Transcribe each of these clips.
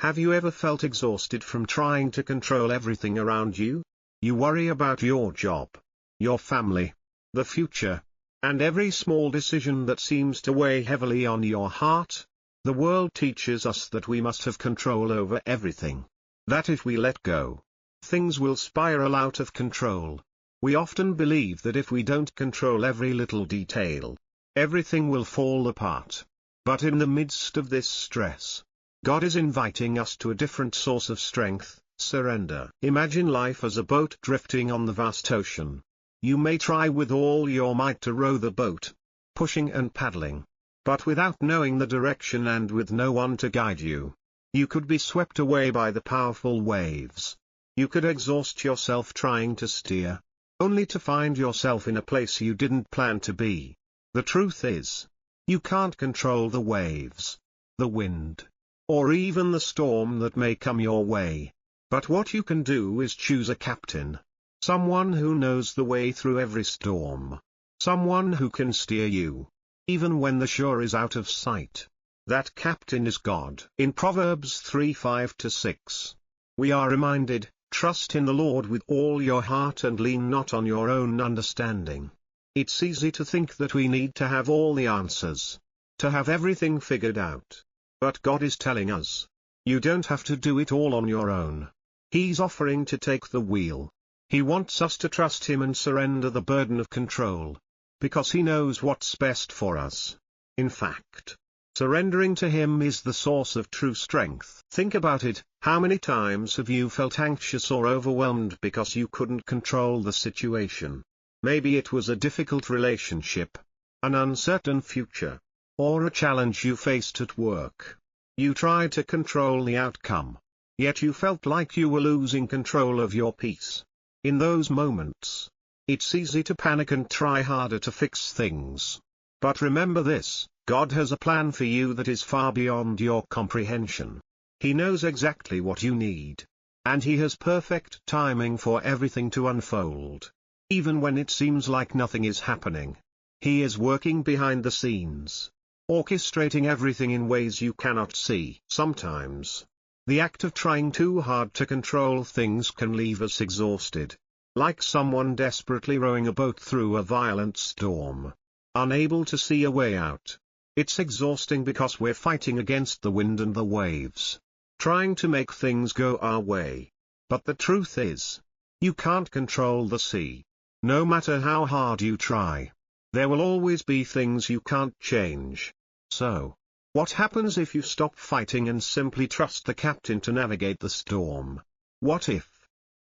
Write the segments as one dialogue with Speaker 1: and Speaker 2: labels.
Speaker 1: Have you ever felt exhausted from trying to control everything around you? You worry about your job, your family, the future, and every small decision that seems to weigh heavily on your heart. The world teaches us that we must have control over everything. That if we let go, things will spiral out of control. We often believe that if we don't control every little detail, everything will fall apart. But in the midst of this stress, God is inviting us to a different source of strength: surrender. Imagine life as a boat drifting on the vast ocean. You may try with all your might to row the boat, pushing and paddling, but without knowing the direction and with no one to guide you, you could be swept away by the powerful waves. You could exhaust yourself trying to steer, only to find yourself in a place you didn't plan to be. The truth is, you can't control the waves, the wind, or even the storm that may come your way. But what you can do is choose a captain. Someone who knows the way through every storm. Someone who can steer you, even when the shore is out of sight. That captain is God. In Proverbs 3:5-6, we are reminded, "Trust in the Lord with all your heart and lean not on your own understanding." It's easy to think that we need to have all the answers, to have everything figured out. But God is telling us, you don't have to do it all on your own. He's offering to take the wheel. He wants us to trust Him and surrender the burden of control, because He knows what's best for us. In fact, surrendering to Him is the source of true strength. Think about it: how many times have you felt anxious or overwhelmed because you couldn't control the situation? Maybe it was a difficult relationship, an uncertain future, or a challenge you faced at work. You tried to control the outcome, yet you felt like you were losing control of your peace. In those moments, it's easy to panic and try harder to fix things. But remember this: God has a plan for you that is far beyond your comprehension. He knows exactly what you need, and He has perfect timing for everything to unfold. Even when it seems like nothing is happening, He is working behind the scenes, orchestrating everything in ways you cannot see. Sometimes, the act of trying too hard to control things can leave us exhausted, like someone desperately rowing a boat through a violent storm, unable to see a way out. It's exhausting because we're fighting against the wind and the waves, trying to make things go our way. But the truth is, you can't control the sea. No matter how hard you try, there will always be things you can't change. So, what happens if you stop fighting and simply trust the captain to navigate the storm? What if,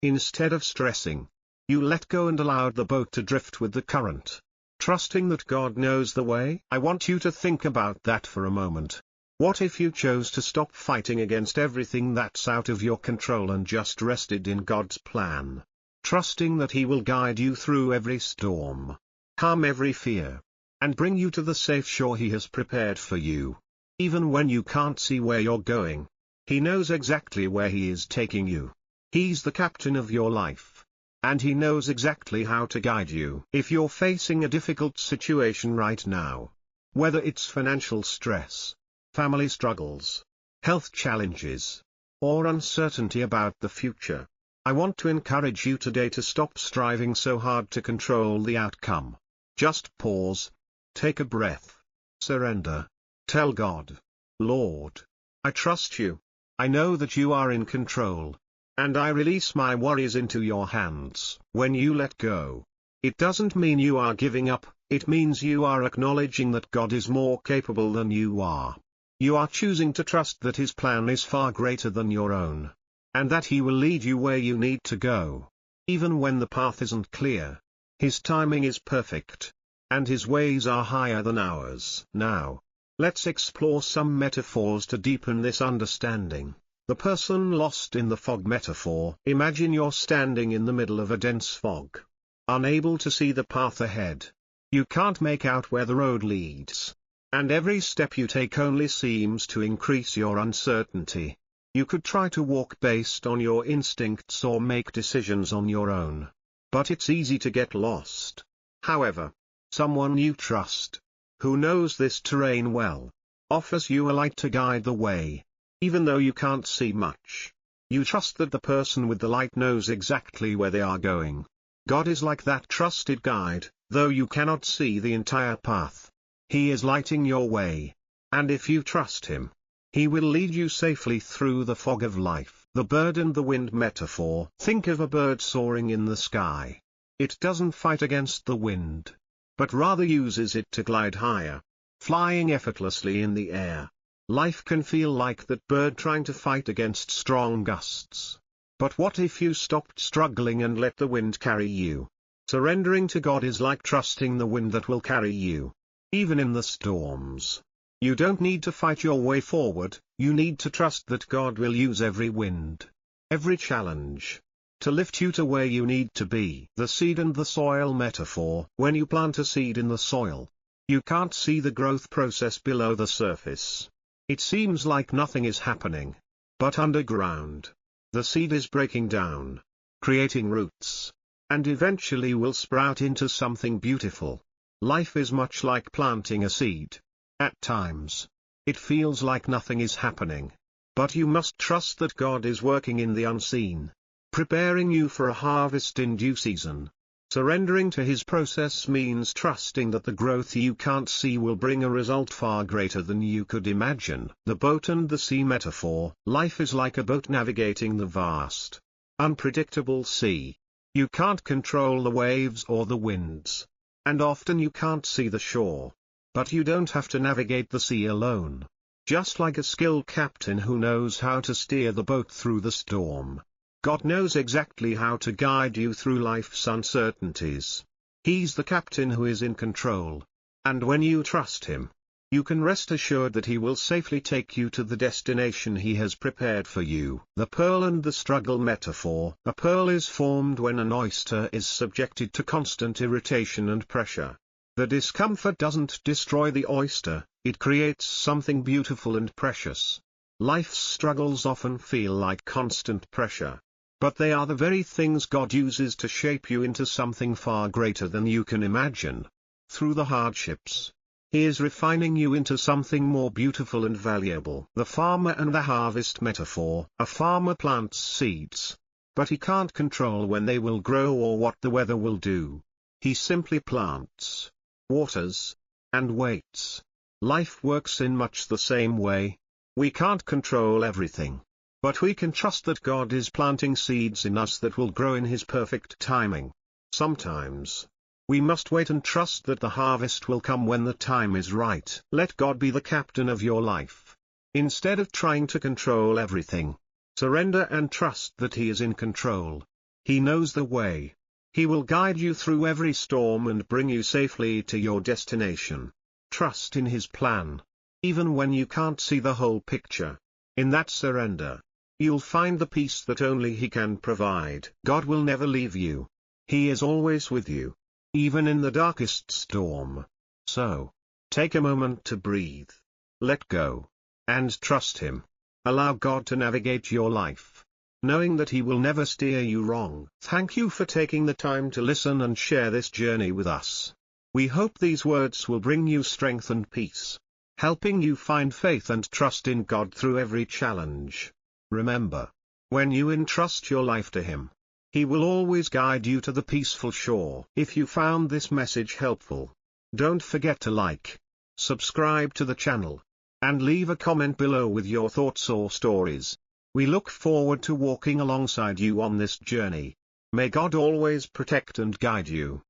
Speaker 1: instead of stressing, you let go and allowed the boat to drift with the current, trusting that God knows the way? I want you to think about that for a moment. What if you chose to stop fighting against everything that's out of your control and just rested in God's plan, trusting that He will guide you through every storm, calm every fear, and bring you to the safe shore He has prepared for you? Even when you can't see where you're going, He knows exactly where He is taking you. He's the captain of your life, and He knows exactly how to guide you. If you're facing a difficult situation right now, whether it's financial stress, family struggles, health challenges, or uncertainty about the future, I want to encourage you today to stop striving so hard to control the outcome. Just pause, take a breath, surrender. Tell God, "Lord, I trust you. I know that you are in control, and I release my worries into your hands." When you let go, it doesn't mean you are giving up, it means you are acknowledging that God is more capable than you are. You are choosing to trust that His plan is far greater than your own, and that He will lead you where you need to go. Even when the path isn't clear, His timing is perfect, and His ways are higher than ours. Now, let's explore some metaphors to deepen this understanding. The person lost in the fog metaphor. Imagine you're standing in the middle of a dense fog, unable to see the path ahead. You can't make out where the road leads, and every step you take only seems to increase your uncertainty. You could try to walk based on your instincts or make decisions on your own, but it's easy to get lost. However, someone you trust, who knows this terrain well, offers you a light to guide the way. Even though you can't see much, you trust that the person with the light knows exactly where they are going. God is like that trusted guide, though you cannot see the entire path. He is lighting your way. And if you trust Him, He will lead you safely through the fog of life. The bird and the wind metaphor. Think of a bird soaring in the sky. It doesn't fight against the wind, but rather uses it to glide higher, flying effortlessly in the air. Life can feel like that bird trying to fight against strong gusts. But what if you stopped struggling and let the wind carry you? Surrendering to God is like trusting the wind that will carry you, even in the storms. You don't need to fight your way forward, you need to trust that God will use every wind, every challenge, to lift you to where you need to be. The seed and the soil metaphor. When you plant a seed in the soil, you can't see the growth process below the surface. It seems like nothing is happening. But underground, the seed is breaking down, creating roots, and eventually will sprout into something beautiful. Life is much like planting a seed. At times, it feels like nothing is happening. But you must trust that God is working in the unseen, preparing you for a harvest in due season. Surrendering to His process means trusting that the growth you can't see will bring a result far greater than you could imagine. The boat and the sea metaphor. Life is like a boat navigating the vast, unpredictable sea. You can't control the waves or the winds, and often you can't see the shore. But you don't have to navigate the sea alone. Just like a skilled captain who knows how to steer the boat through the storm, God knows exactly how to guide you through life's uncertainties. He's the captain who is in control. And when you trust Him, you can rest assured that He will safely take you to the destination He has prepared for you. The pearl and the struggle metaphor. A pearl is formed when an oyster is subjected to constant irritation and pressure. The discomfort doesn't destroy the oyster, it creates something beautiful and precious. Life's struggles often feel like constant pressure. But they are the very things God uses to shape you into something far greater than you can imagine. Through the hardships, He is refining you into something more beautiful and valuable. The farmer and the harvest metaphor. A farmer plants seeds, but he can't control when they will grow or what the weather will do. He simply plants, waters, and waits. Life works in much the same way. We can't control everything, but we can trust that God is planting seeds in us that will grow in His perfect timing. Sometimes, we must wait and trust that the harvest will come when the time is right. Let God be the captain of your life. Instead of trying to control everything, surrender and trust that He is in control. He knows the way. He will guide you through every storm and bring you safely to your destination. Trust in His plan, even when you can't see the whole picture. In that surrender, you'll find the peace that only He can provide. God will never leave you. He is always with you, even in the darkest storm. So, take a moment to breathe, let go, and trust Him. Allow God to navigate your life, knowing that He will never steer you wrong. Thank you for taking the time to listen and share this journey with us. We hope these words will bring you strength and peace, helping you find faith and trust in God through every challenge. Remember, when you entrust your life to Him, He will always guide you to the peaceful shore. If you found this message helpful, don't forget to like, subscribe to the channel, and leave a comment below with your thoughts or stories. We look forward to walking alongside you on this journey. May God always protect and guide you.